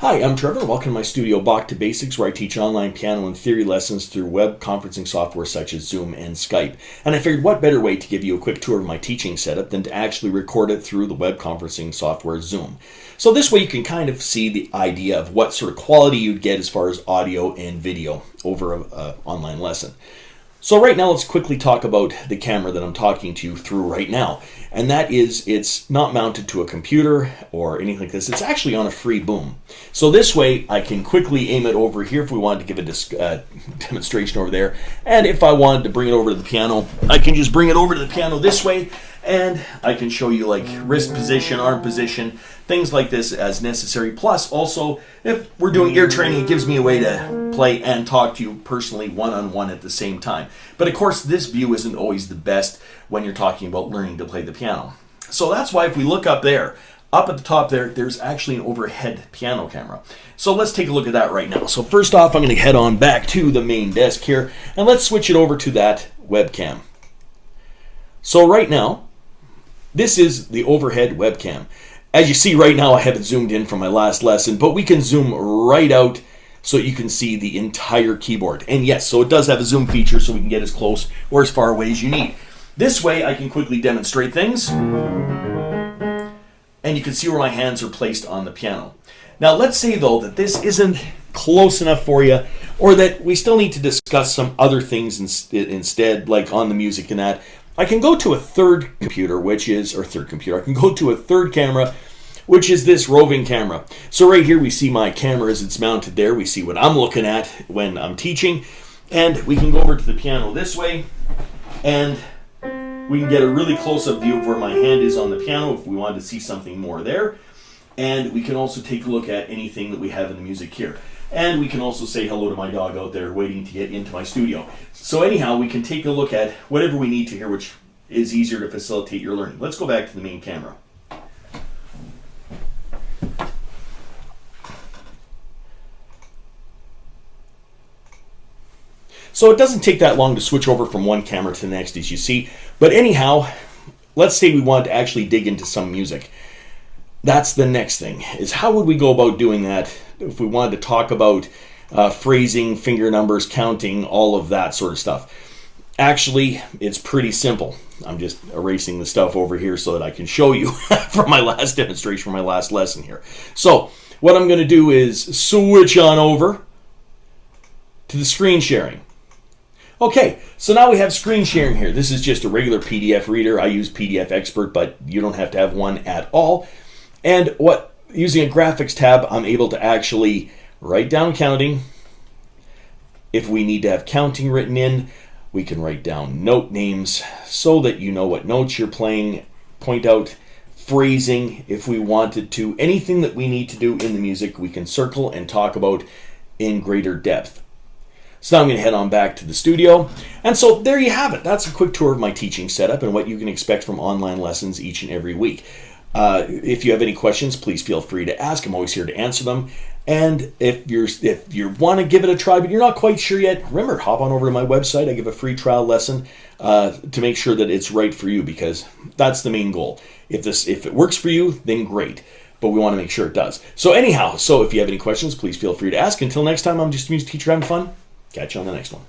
Hi, I'm Trevor. Welcome to my studio, Bach To Basics, where I teach online piano and theory lessons through web conferencing software such as Zoom and Skype. And I figured what better way to give you a quick tour of my teaching setup than to actually record it through the web conferencing software Zoom. So this way you can kind of see the idea of what sort of quality you'd get as far as audio and video over an online lesson. So right now, let's quickly talk about the camera that I'm talking to you through right now. And that is, it's not mounted to a computer or anything like this. It's actually on a free boom. So this way, I can quickly aim it over here if we wanted to give a demonstration over there. And if I wanted to bring it over to the piano, I can just bring it over to the piano this way. And I can show you like wrist position, arm position, things like this as necessary. Plus, also, if we're doing ear training, it gives me a way to play and talk to you personally one-on-one at the same time. But of course, this view isn't always the best when you're talking about learning to play the piano. So that's why if we look up there, up at the top there, there's actually an overhead piano camera. So let's take a look at that right now. So first off, I'm going to head on back to the main desk here, and let's switch it over to that webcam. So right now, this is the overhead webcam. As you see right now, I have it zoomed in from my last lesson, but we can zoom right out so you can see the entire keyboard. And yes, so it does have a zoom feature so we can get as close or as far away as you need. This way I can quickly demonstrate things, and you can see where my hands are placed on the piano. Now let's say though that this isn't close enough for you, or that we still need to discuss some other things instead, like on the music and that. I can go to a third computer, I can go to a third camera, which is this roving camera. So right here we see my camera as it's mounted there. We see what I'm looking at when I'm teaching. And we can go over to the piano this way, and we can get a really close-up view of where my hand is on the piano if we wanted to see something more there. And we can also take a look at anything that we have in the music here. And we can also say hello to my dog out there waiting to get into my studio. So anyhow, we can take a look at whatever we need to here, which is easier to facilitate your learning. Let's go back to the main camera. So it doesn't take that long to switch over from one camera to the next, as you see. But anyhow, let's say we wanted to actually dig into some music. That's the next thing, is how would we go about doing that if we wanted to talk about phrasing, finger numbers, counting, all of that sort of stuff. Actually, it's pretty simple. I'm just erasing the stuff over here so that I can show you from my last demonstration, from my last lesson here. So what I'm going to do is switch on over to the screen sharing. Okay, so now we have screen sharing here. This is just a regular PDF reader. I use PDF Expert, but you don't have to have one at all. And using a graphics tab, I'm able to actually write down counting. If we need to have counting written in, we can write down note names so that you know what notes you're playing, point out phrasing if we wanted to. Anything that we need to do in the music, we can circle and talk about in greater depth. So now I'm going to head on back to the studio. And so there you have it. That's a quick tour of my teaching setup and what you can expect from online lessons each and every week. If you have any questions, please feel free to ask. I'm always here to answer them. And if you want to give it a try, but you're not quite sure yet, remember, hop on over to my website. I give a free trial lesson to make sure that it's right for you, because that's the main goal. If it works for you, then great. But we want to make sure it does. So anyhow, if you have any questions, please feel free to ask. Until next time, I'm just a music teacher having fun. Catch you on the next one.